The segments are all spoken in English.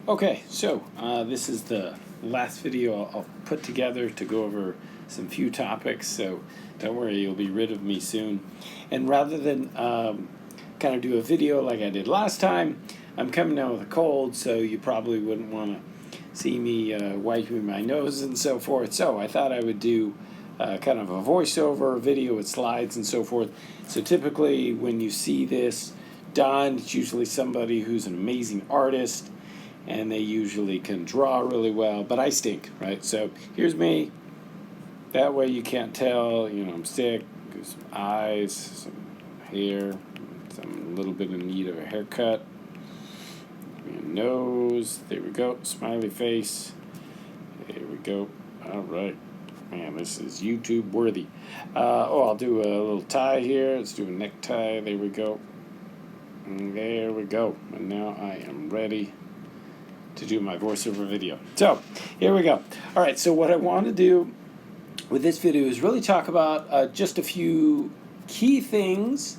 Okay, so this is the last video I'll put together to go over some few topics, so don't worry, you'll be rid of me soon. And rather than kind of do a video like I did last time, I'm coming down with a cold, so you probably wouldn't want to see me wiping my nose and so forth. So I thought I would do kind of a voiceover video with slides and so forth. So typically when you see this done, it's usually somebody who's an amazing artist, and they usually can draw really well, but I stink, right? So here's me. That way you can't tell, I'm sick. Got some eyes, some hair, some little bit in need of a haircut. Nose, there we go, smiley face. There we go. All right. Man, this is YouTube worthy. I'll do a little tie here. Let's do a necktie. There we go. And there we go. And now I am ready to do my voiceover video. So here we go. All right, so what I want to do with this video is really talk about just a few key things,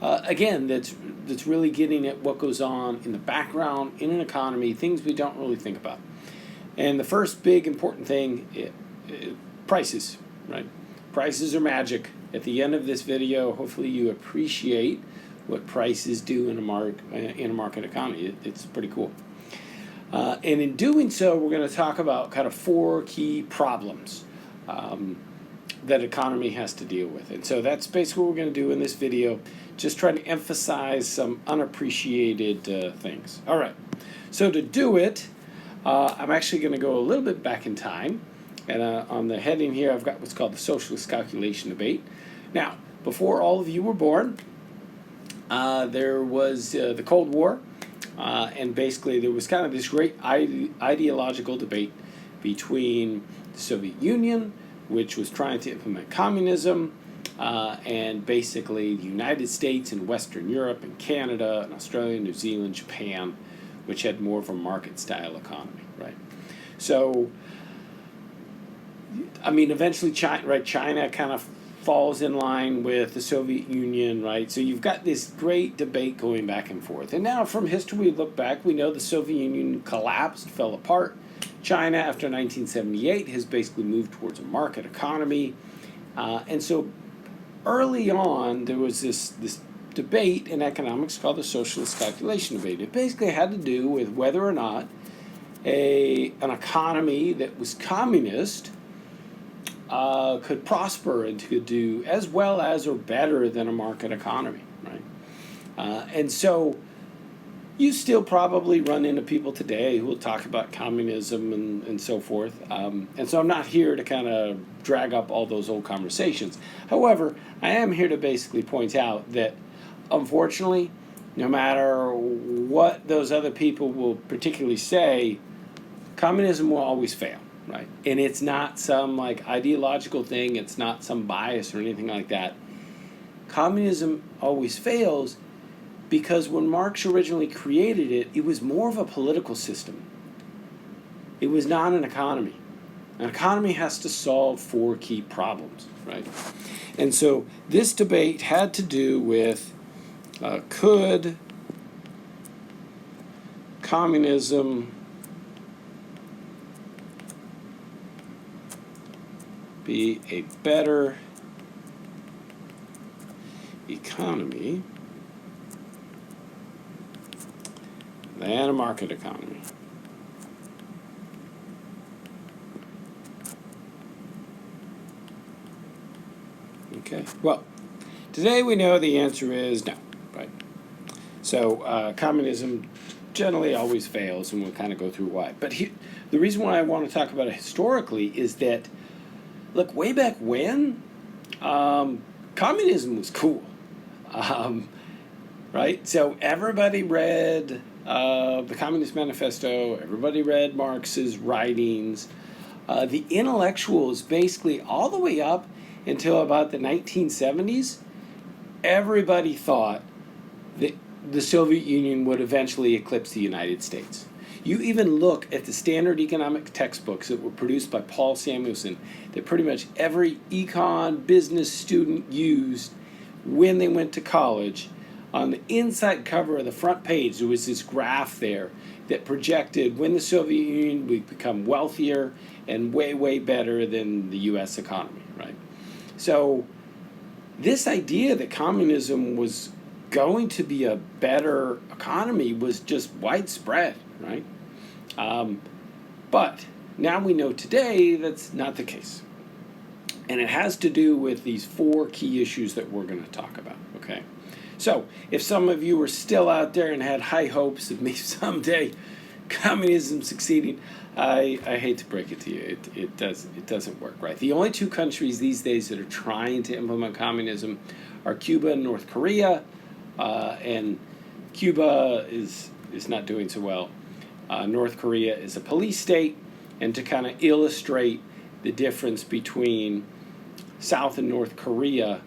again, that's really getting at what goes on in the background in an economy, things we don't really think about. And the first big important thing is prices, right? Prices are magic. At the end of this video, hopefully you appreciate what prices do in a market economy. It's pretty cool. And in doing so, we're going to talk about kind of four key problems that economy has to deal with. And so that's basically what we're going to do in this video, just trying to emphasize some unappreciated things. All right, so to do it, I'm actually going to go a little bit back in time. And on the heading here, I've got what's called the socialist calculation debate. Now, before all of you were born, there was the Cold War. And basically there was kind of this great ideological debate between the Soviet Union, which was trying to implement communism, and basically the United States and Western Europe and Canada and Australia, New Zealand, Japan, which had more of a market-style economy, right? So, I mean, eventually China kind of falls in line with the Soviet Union, right? So you've got this great debate going back and forth. And now from history, we look back, we know the Soviet Union collapsed, fell apart. China, after 1978, has basically moved towards a market economy. And so early on, there was this debate in economics called the socialist calculation debate. It basically had to do with whether or not an economy that was communist could prosper and could do as well as or better than a market economy, right? And so you still probably run into people today who will talk about communism and so forth. And so I'm not here to kind of drag up all those old conversations. However, I am here to basically point out that, unfortunately, no matter what those other people will particularly say, communism will always fail. Right, and it's not some like ideological thing. It's not some bias or anything like that. Communism always fails because when Marx originally created it, it was more of a political system. It was not an economy. An economy has to solve four key problems, right? And so this debate had to do with could communism be a better economy than a market economy? Okay, well, today we know the answer is no, right? So communism generally always fails, and we'll kind of go through why. But the reason why I want to talk about it historically is that, look, way back when, communism was cool, right? So everybody read the Communist Manifesto, everybody read Marx's writings. The intellectuals, basically all the way up until about the 1970s, everybody thought that the Soviet Union would eventually eclipse the United States. You even look at the standard economic textbooks that were produced by Paul Samuelson that pretty much every econ business student used when they went to college. On the inside cover of the front page, there was this graph there that projected when the Soviet Union would become wealthier and way, way better than the U.S. economy, right? So this idea that communism was going to be a better economy was just widespread, right? But now we know today that's not the case. And it has to do with these 4 key issues that we're going to talk about, okay? So if some of you were still out there and had high hopes of maybe someday communism succeeding, I hate to break it to you, it doesn't work, right? The only 2 countries these days that are trying to implement communism are Cuba and North Korea, and Cuba is not doing so well. North Korea is a police state, and to kind of illustrate the difference between South and North Korea,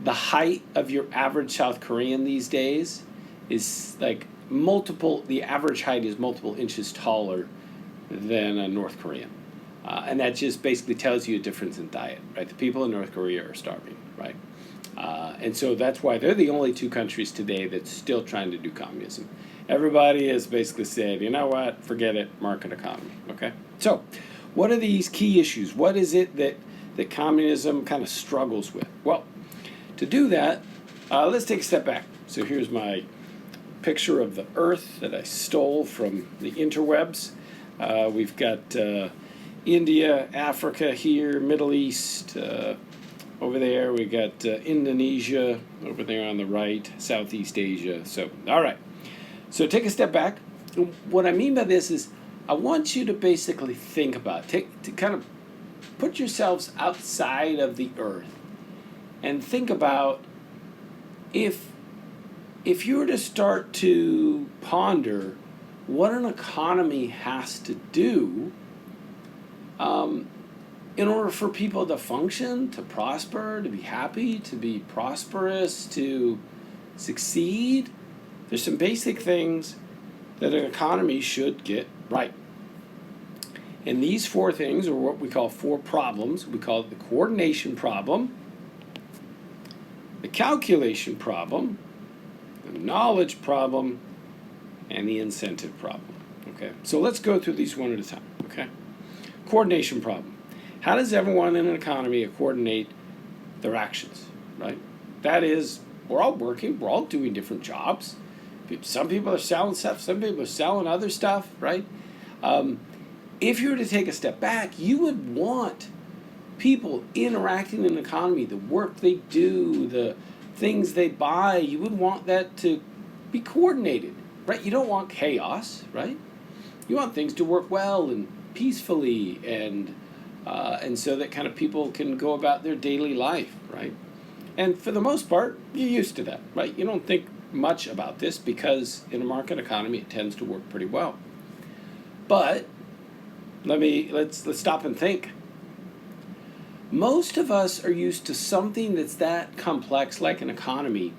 the height of your average South Korean these days is like the average height is multiple inches taller than a North Korean. And that just basically tells you a difference in diet, right? The people in North Korea are starving, right? And so that's why they're the only 2 countries today that's still trying to do communism. Everybody has basically said, you know what, forget it, market economy, okay? So what are these key issues? What is it that communism kind of struggles with? Well, to do that, let's take a step back. So here's my picture of the Earth that I stole from the interwebs. We've got India, Africa here, Middle East, over there. We got Indonesia over there on the right, Southeast Asia. So, all right. So take a step back. What I mean by this is I want you to basically think about, to kind of put yourselves outside of the Earth and think about if you were to start to ponder what an economy has to do in order for people to function, to prosper, to be happy, to be prosperous, to succeed. There's some basic things that an economy should get right. And these 4 things are what we call 4 problems. We call it the coordination problem, the calculation problem, the knowledge problem, and the incentive problem. Okay, so let's go through these one at a time. Okay, coordination problem. How does everyone in an economy coordinate their actions, right? That is, we're all working, we're all doing different jobs. Some people are selling stuff, some people are selling other stuff, right? If you were to take a step back, you would want people interacting in an economy, the work they do, the things they buy, you would want that to be coordinated, right? You don't want chaos, right? You want things to work well and peacefully, and so that kind of people can go about their daily life, right? And for the most part, you're used to that, right? You don't think much about this because in a market economy it tends to work pretty well. But let's stop and think. Most of us are used to something that's that complex, like an economy,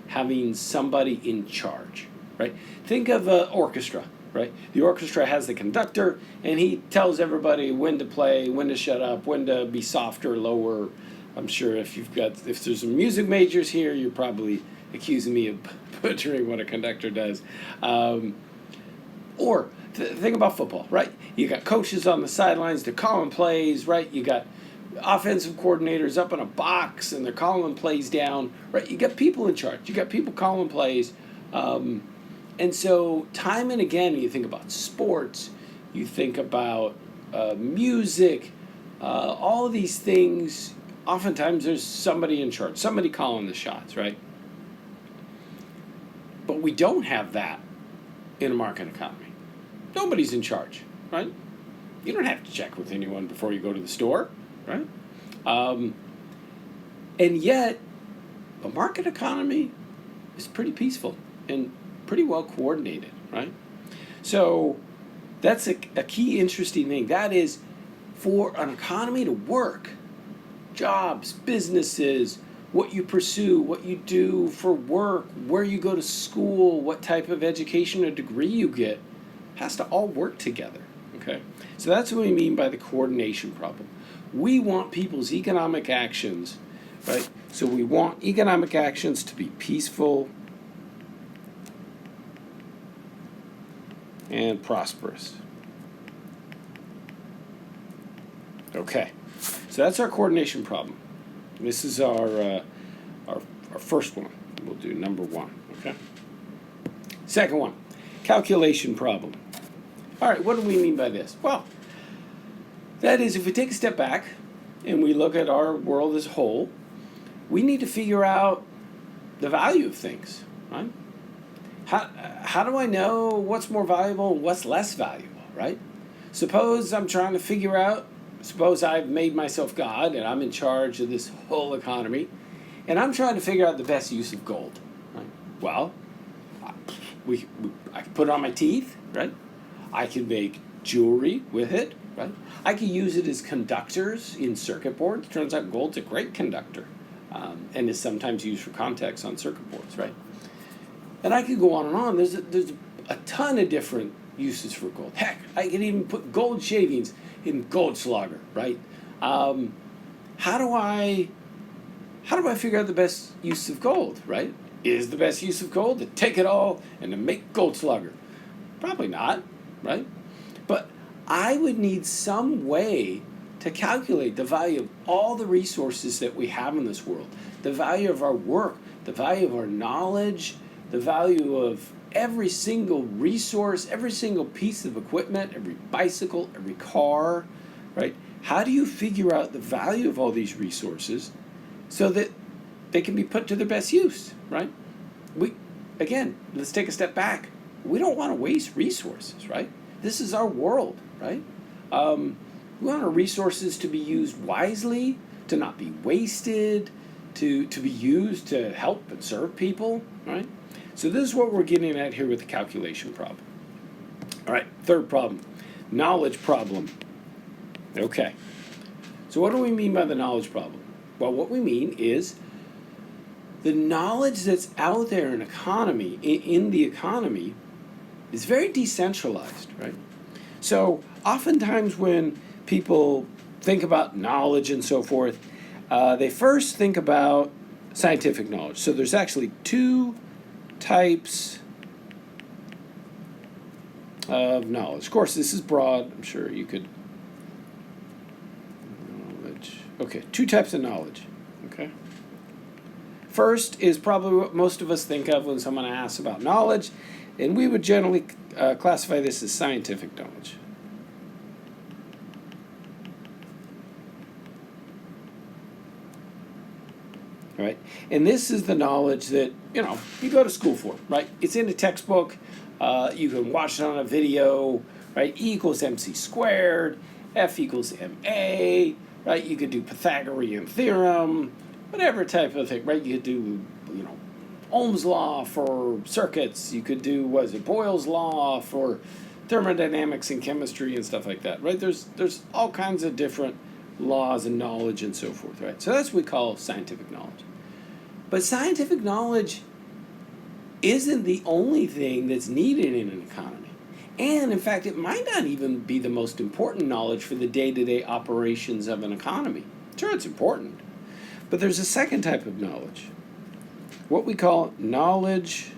having somebody in charge, right? Think of an orchestra, right? The orchestra has the conductor, and he tells everybody when to play, when to shut up, when to be softer, lower. I'm sure if there's some music majors here, you're probably accusing me of butchering what a conductor does. Or think about football, right? You got coaches on the sidelines, they're calling plays, right? You got offensive coordinators up in a box and they're calling plays down, right? You got people in charge. You got people calling plays. And so time and again, you think about sports, you think about music, all of these things, oftentimes there's somebody in charge, somebody calling the shots, right? But we don't have that in a market economy. Nobody's in charge, right? You don't have to check with anyone before you go to the store, right? And yet, a market economy is pretty peaceful and pretty well coordinated, right? So that's a key interesting thing. That is, for an economy to work, jobs, businesses, what you pursue, what you do for work, where you go to school, what type of education or degree you get, has to all work together, okay? So that's what we mean by the coordination problem. We want people's economic actions, right? So we want economic actions to be peaceful and prosperous. Okay, so that's our coordination problem. This is our first one. We'll do number 1, okay? Second one, calculation problem. All right, what do we mean by this? Well, that is, if we take a step back and we look at our world as a whole, we need to figure out the value of things, right? How do I know what's more valuable and what's less valuable, right? Suppose I'm trying to figure out, suppose I've made myself God and I'm in charge of this whole economy, and I'm trying to figure out the best use of gold, right? Well, I can put it on my teeth, right? I can make jewelry with it, right? I can use it as conductors in circuit boards. Turns out gold's a great conductor, and is sometimes used for contacts on circuit boards, right? And I could go on and on. There's a ton of different uses for gold. Heck, I can even put gold shavings in Goldschlager, right? How do I figure out the best use of gold, right? Is the best use of gold to take it all and to make Goldschlager? Probably not, right? But I would need some way to calculate the value of all the resources that we have in this world, the value of our work, the value of our knowledge, the value of every single resource, every single piece of equipment, every bicycle, every car, right? How do you figure out the value of all these resources so that they can be put to their best use, right? Again, let's take a step back. We don't want to waste resources, right? This is our world, right? We want our resources to be used wisely, to not be wasted, to be used to help and serve people, right? So this is what we're getting at here with the calculation problem. All right, third problem, knowledge problem. Okay, so what do we mean by the knowledge problem? Well, what we mean is the knowledge that's out there in the economy is very decentralized, right? So oftentimes when people think about knowledge and so forth, they first think about scientific knowledge. So there's actually 2 types of knowledge. Of course, this is broad. I'm sure you could. Knowledge. Okay, 2 types of knowledge. Okay. First is probably what most of us think of when someone asks about knowledge, and we would generally classify this as scientific knowledge. Right? And this is the knowledge that, you go to school for, right? It's in a textbook. You can watch it on a video, right? E equals mc squared, F equals ma, right? You could do Pythagorean theorem, whatever type of thing, right? You could do, Ohm's law for circuits. You could do, Boyle's law for thermodynamics and chemistry and stuff like that, right? There's all kinds of different laws and knowledge and so forth, right? So that's what we call scientific knowledge. But scientific knowledge isn't the only thing that's needed in an economy. And in fact, it might not even be the most important knowledge for the day-to-day operations of an economy. Sure, it's important. But there's a second type of knowledge, what we call knowledge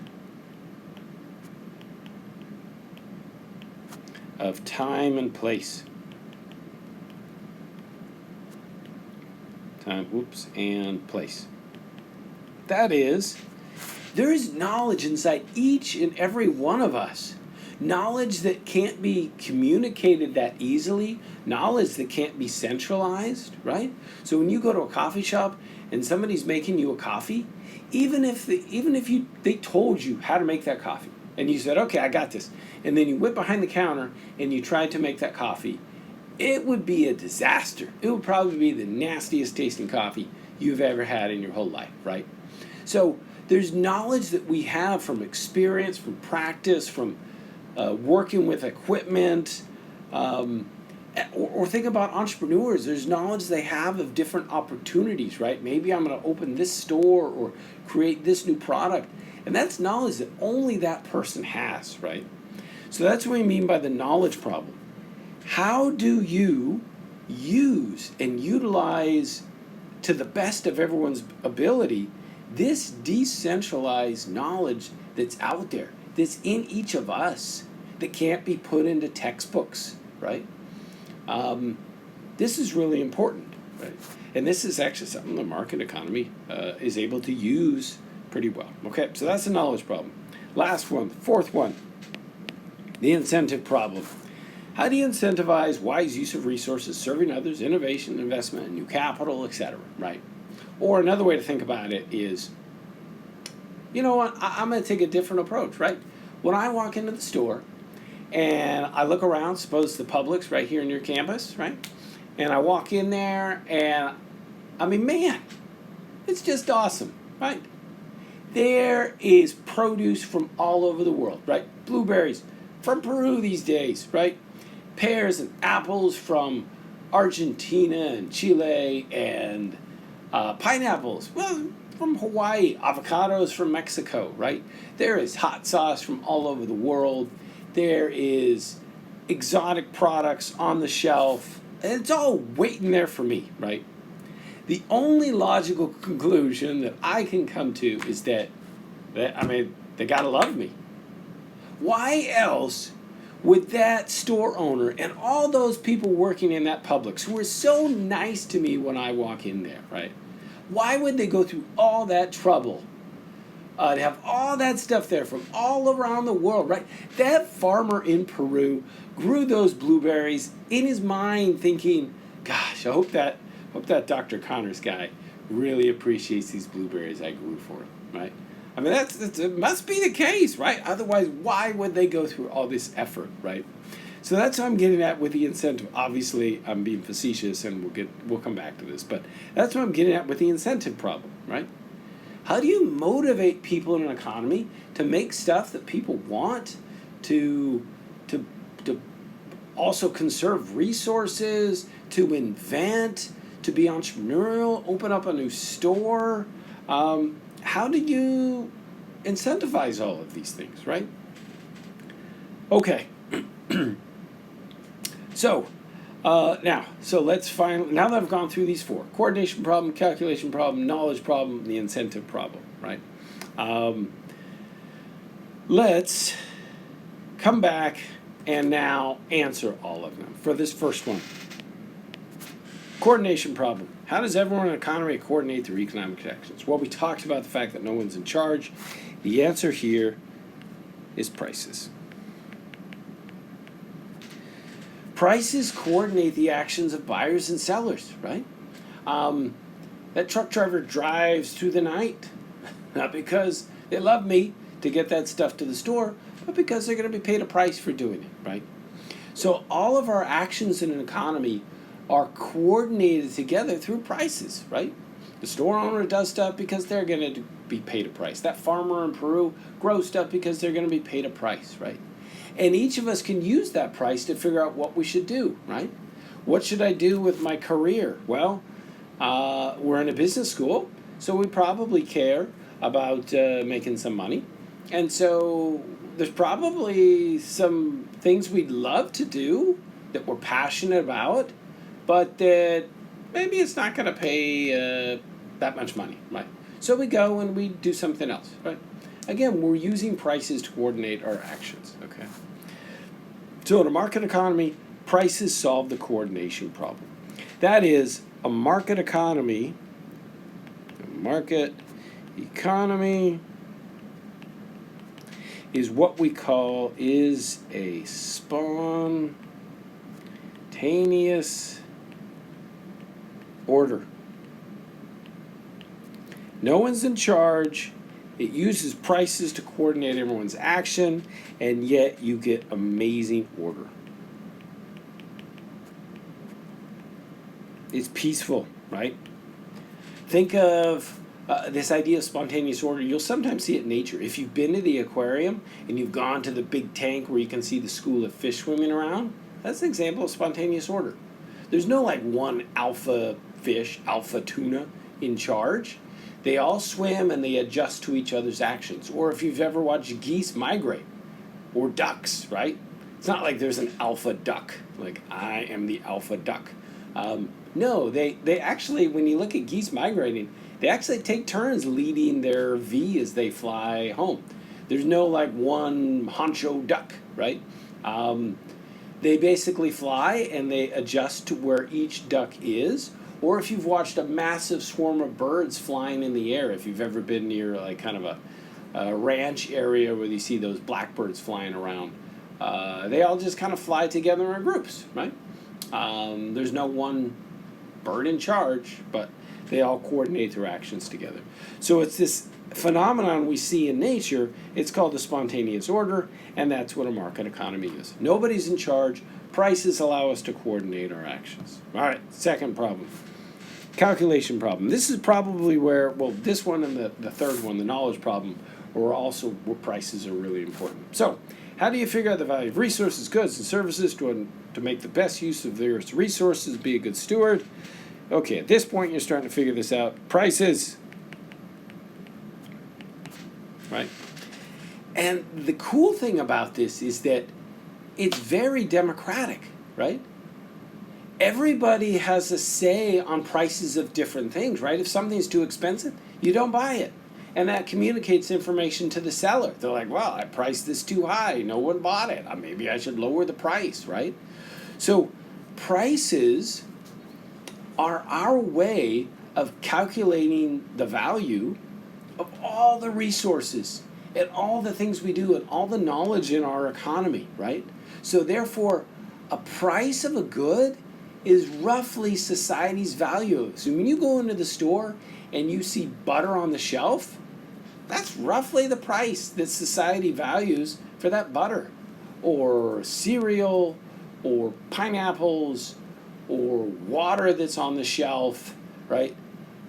of time and place. And place. That is, there is knowledge inside each and every one of us. Knowledge that can't be communicated that easily, knowledge that can't be centralized, right? So when you go to a coffee shop and somebody's making you a coffee, even if they told you how to make that coffee, and you said, okay, I got this, and then you went behind the counter and you tried to make that coffee, it would be a disaster. It would probably be the nastiest tasting coffee you've ever had in your whole life, right? So there's knowledge that we have from experience, from practice, from working with equipment, or think about entrepreneurs. There's knowledge they have of different opportunities, right? Maybe I'm going to open this store or create this new product. And that's knowledge that only that person has, right? So that's what we mean by the knowledge problem. How do you use and utilize to the best of everyone's ability, this decentralized knowledge that's out there, that's in each of us, that can't be put into textbooks, right? This is really important, right? And this is actually something the market economy is able to use pretty well. Okay, so that's the knowledge problem. Last one, fourth one, the incentive problem. How do you incentivize wise use of resources, serving others, innovation, investment, new capital, etc., right? Or another way to think about it is, you know what, I'm going to take a different approach, right? When I walk into the store and I look around, suppose the Publix right here in your campus, right? And I walk in there and, I mean, man, it's just awesome, right? There is produce from all over the world, right? Blueberries from Peru these days, right? Pears and apples from Argentina and Chile, and pineapples, well, from Hawaii, avocados from Mexico, right? There is hot sauce from all over the world. There is exotic products on the shelf, and it's all waiting there for me, right? The only logical conclusion that I can come to is that they gotta love me. Why else would that store owner and all those people working in that Publix who are so nice to me when I walk in there, right? Why would they go through all that trouble to have all that stuff there from all around the world, right? That farmer in Peru grew those blueberries in his mind thinking, gosh, I hope that Dr. Connors guy really appreciates these blueberries I grew for him, right? I mean, it must be the case, right? Otherwise, why would they go through all this effort, right? So that's what I'm getting at with the incentive. Obviously, I'm being facetious, and we'll come back to this, but that's what I'm getting at with the incentive problem, right? How do you motivate people in an economy to make stuff that people want, to also conserve resources, to invent, to be entrepreneurial, open up a new store? How do you incentivize all of these things, right? Okay. So let's now that I've gone through these four: coordination problem, calculation problem, knowledge problem, the incentive problem, right? Let's come back and now answer all of them. For this first one, coordination problem. How does everyone in an economy coordinate their economic actions? Well, we talked about the fact that no one's in charge. The answer here is prices. Prices coordinate the actions of buyers and sellers, right? That truck driver drives through the night, not because they love me to get that stuff to the store, but because they're going to be paid a price for doing it, right? So all of our actions in an economy are coordinated together through prices, right? The store owner does stuff because they're going to be paid a price. That farmer in Peru grows stuff because they're going to be paid a price, right? And each of us can use that price to figure out what we should do, right? What should I do with my career? Well, we're in a business school, so we probably care about making some money. And so there's probably some things we'd love to do that we're passionate about, but that maybe it's not going to pay that much money, right? So we go and we do something else, right? Again, we're using prices to coordinate our actions, okay? So in a market economy, prices solve the coordination problem. That is, a market economy is what we call is a spontaneous order. No one's in charge. It uses prices to coordinate everyone's action, and yet you get amazing order. It's peaceful, right? Think of this idea of spontaneous order. You'll sometimes see it in nature. If you've been to the aquarium and you've gone to the big tank where you can see the school of fish swimming around, that's an example of spontaneous order. There's no like one alpha fish, alpha tuna in charge. They all swim and they adjust to each other's actions. Or if you've ever watched geese migrate, or ducks, right? It's not like there's an alpha duck, like I am the alpha duck. No, they actually, when you look at geese migrating, they actually take turns leading their V as they fly home. There's no like one honcho duck, right? Um, they basically fly and they adjust to where each duck is. Or if you've watched a massive swarm of birds flying in the air, if you've ever been near like kind of a ranch area where you see those blackbirds flying around, they all just kind of fly together in groups, right? There's no one bird in charge, but they all coordinate their actions together. So it's this phenomenon we see in nature. It's called the spontaneous order, and that's what a market economy is. Nobody's in charge. Prices allow us to coordinate our actions. All right, second problem. Calculation problem. This is probably where, well, this one and the third one, the knowledge problem, are also where prices are really important. So, how do you figure out the value of resources, goods, and services to make the best use of their resources, be a good steward? Okay, at this point, you're starting to figure this out. Prices, right? And the cool thing about this is that it's very democratic, right? Everybody has a say on prices of different things, right? If something's too expensive, you don't buy it. And that communicates information to the seller. They're like, well, I priced this too high. No one bought it. Maybe I should lower the price, right? So prices are our way of calculating the value of all the resources and all the things we do and all the knowledge in our economy, right? So therefore, a price of a good is roughly society's value. So when you go into the store and you see butter on the shelf, that's roughly the price that society values for that butter. Or cereal, or pineapples, or water that's on the shelf, right?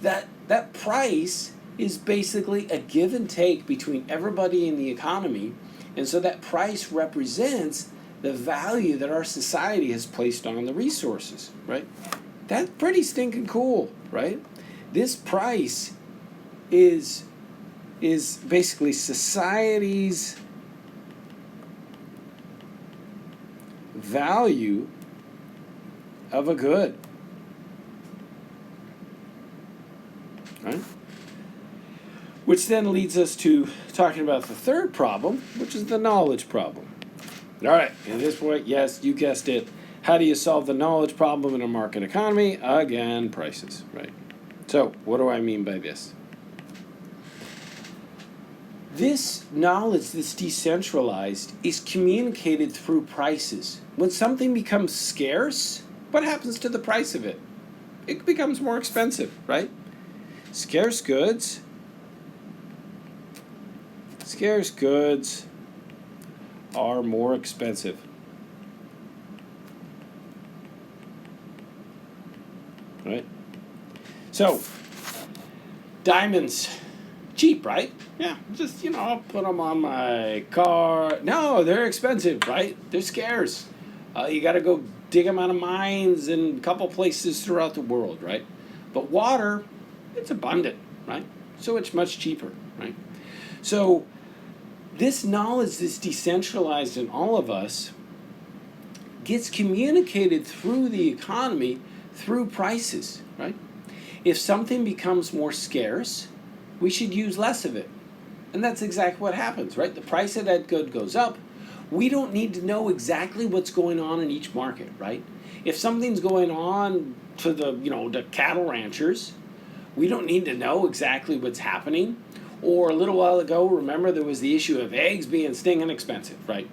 That price is basically a give and take between everybody in the economy, and so that price represents the value that our society has placed on the resources, right? That's pretty stinking cool, right? This price is basically society's value of a good, right? Which then leads us to talking about the third problem, which is the knowledge problem. All right, at this point, yes, you guessed it. How do you solve the knowledge problem in a market economy? Again, prices, right? So, what do I mean by this? This knowledge that's decentralized is communicated through prices. When something becomes scarce, what happens to the price of it? It becomes more expensive, right? Scarce goods are more expensive. Right? So, diamonds, cheap, right? Yeah, just, I'll put them on my car. No, they're expensive, right? They're scarce. You got to go dig them out of mines in a couple places throughout the world, right? But water, it's abundant, right? So it's much cheaper, right? So this knowledge that's decentralized in all of us gets communicated through the economy through prices, right? If something becomes more scarce, we should use less of it. And that's exactly what happens, right? The price of that good goes up. We don't need to know exactly what's going on in each market, right? If something's going on to the cattle ranchers, we don't need to know exactly what's happening. Or a little while ago, remember there was the issue of eggs being stinking expensive, right?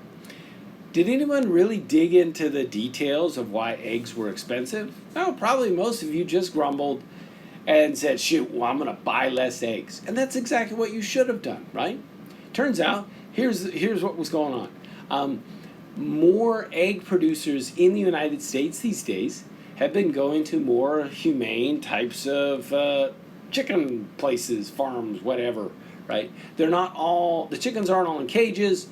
Did anyone really dig into the details of why eggs were expensive? No, probably most of you just grumbled and said, shoot, well, I'm going to buy less eggs. And that's exactly what you should have done, right? Turns out, here's what was going on. More egg producers in the United States these days have been going to more humane types of chicken places, farms, whatever, right? The chickens aren't all in cages.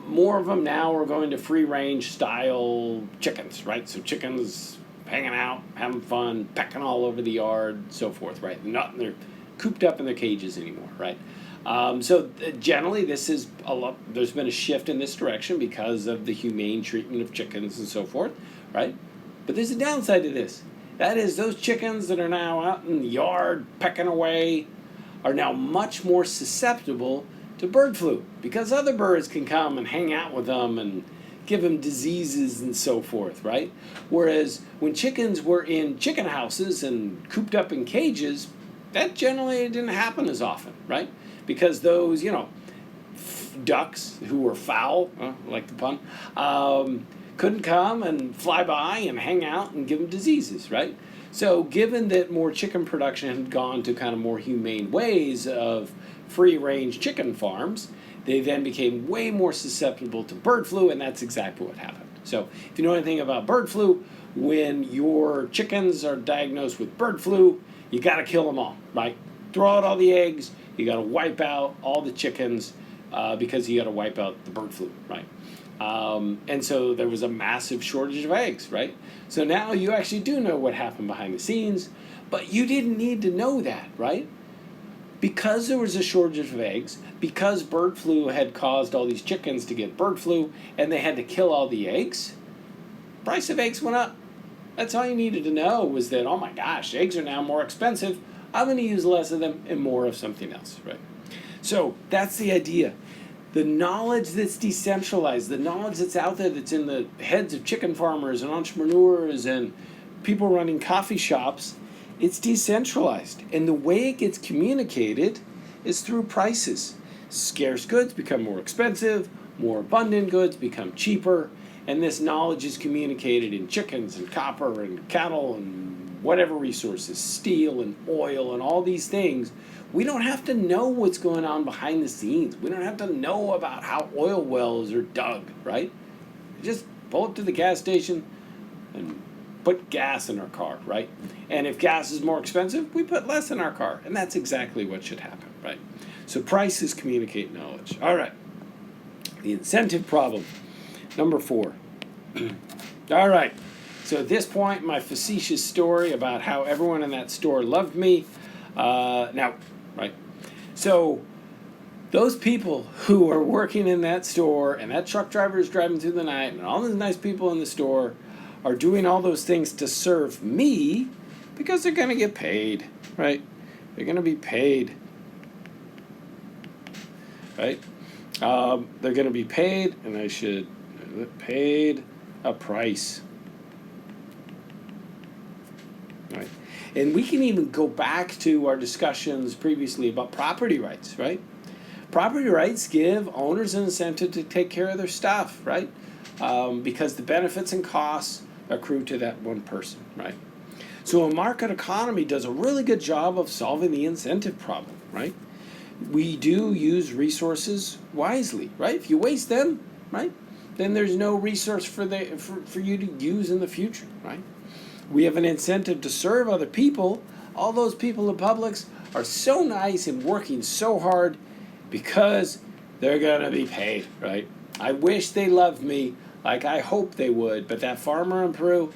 More of them now are going to free-range style chickens, right? So chickens hanging out, having fun, pecking all over the yard, so forth, right? They're cooped up in their cages anymore, right? Generally, there's been a shift in this direction because of the humane treatment of chickens and so forth, right? But there's a downside to this, That is, those chickens that are now out in the yard pecking away are now much more susceptible to bird flu because other birds can come and hang out with them and give them diseases and so forth, right? Whereas when chickens were in chicken houses and cooped up in cages, that generally didn't happen as often, right? Because those, ducks who were foul, like the pun, couldn't come and fly by and hang out and give them diseases, right? So given that more chicken production had gone to kind of more humane ways of free-range chicken farms, they then became way more susceptible to bird flu, and that's exactly what happened. So if you know anything about bird flu, when your chickens are diagnosed with bird flu, you got to kill them all, right? Throw out all the eggs, you got to wipe out all the chickens because you got to wipe out the bird flu, right? And so there was a massive shortage of eggs, right? So now you actually do know what happened behind the scenes, but you didn't need to know that, right? Because there was a shortage of eggs, because bird flu had caused all these chickens to get bird flu, and they had to kill all the eggs, price of eggs went up. That's all you needed to know was that, oh my gosh, eggs are now more expensive. I'm going to use less of them and more of something else, right? So that's the idea. The knowledge that's decentralized, the knowledge that's out there that's in the heads of chicken farmers and entrepreneurs and people running coffee shops, it's decentralized. And the way it gets communicated is through prices. Scarce goods become more expensive, more abundant goods become cheaper, and this knowledge is communicated in chickens and copper and cattle and whatever resources, steel and oil and all these things. We don't have to know what's going on behind the scenes. We don't have to know about how oil wells are dug, right? Just pull up to the gas station and put gas in our car, right? And if gas is more expensive, we put less in our car. And that's exactly what should happen, right? So prices communicate knowledge. All right. The incentive problem. Number 4. All right. So at this point, my facetious story about how everyone in that store loved me. Now, right? So those people who are working in that store and that truck driver is driving through the night and all those nice people in the store are doing all those things to serve me because they're going to get paid, right? They're going to be paid, right? They're going to be paid, and I should paid a price, right? And we can even go back to our discussions previously about property rights, right? Property rights give owners an incentive to take care of their stuff, right? Because the benefits and costs accrue to that one person, right? So a market economy does a really good job of solving the incentive problem, right? We do use resources wisely, right? If you waste them, right, then there's no resource for you to use in the future, right? We have an incentive to serve other people. All those people in Publix are so nice and working so hard because they're going to be paid, right? I wish they loved me like I hope they would, but that farmer in Peru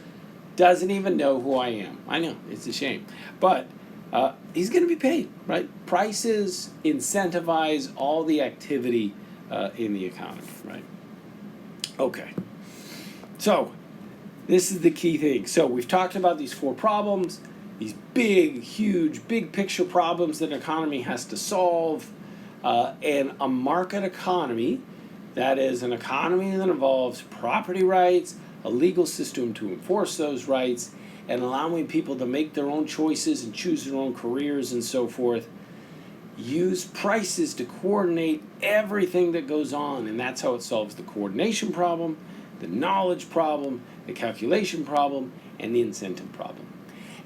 doesn't even know who I am. I know, it's a shame. But he's going to be paid, right? Prices incentivize all the activity in the economy, right? Okay. So this is the key thing. So we've talked about these 4 problems, these big, huge, big picture problems that an economy has to solve. And a market economy, that is an economy that involves property rights, a legal system to enforce those rights, and allowing people to make their own choices and choose their own careers and so forth, use prices to coordinate everything that goes on. And that's how it solves the coordination problem, the knowledge problem, the calculation problem, and the incentive problem.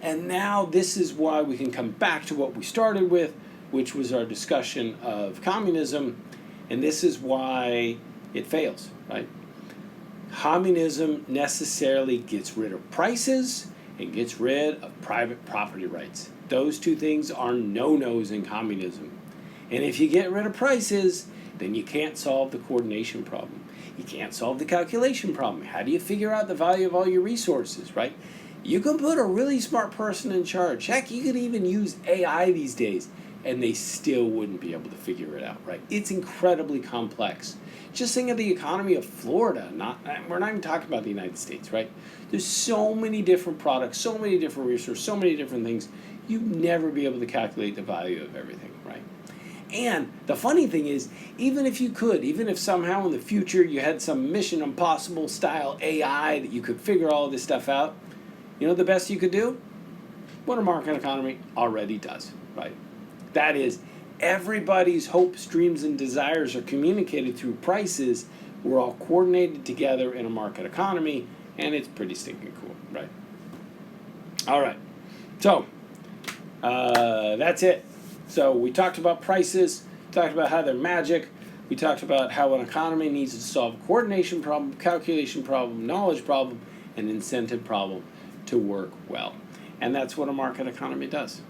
And now this is why we can come back to what we started with, which was our discussion of communism, and this is why it fails, right? Communism necessarily gets rid of prices and gets rid of private property rights. Those 2 things are no-nos in communism. And if you get rid of prices, then you can't solve the coordination problem. You can't solve the calculation problem. How do you figure out the value of all your resources, right? You can put a really smart person in charge. Heck, you could even use AI these days. and they still wouldn't be able to figure it out, right? It's incredibly complex. Just think of the economy of Florida. We're not even talking about the United States, right? There's so many different products, so many different resources, so many different things. You'd never be able to calculate the value of everything, right? And the funny thing is, even if you could, even if somehow in the future you had some Mission Impossible style AI that you could figure all this stuff out, you know the best you could do? What a market economy already does, right? That is, everybody's hopes, dreams, and desires are communicated through prices. We're all coordinated together in a market economy, and it's pretty stinking cool, right? All right, so that's it. So we talked about prices, talked about how they're magic, we talked about how an economy needs to solve a coordination problem, calculation problem, knowledge problem, and incentive problem to work well. And that's what a market economy does.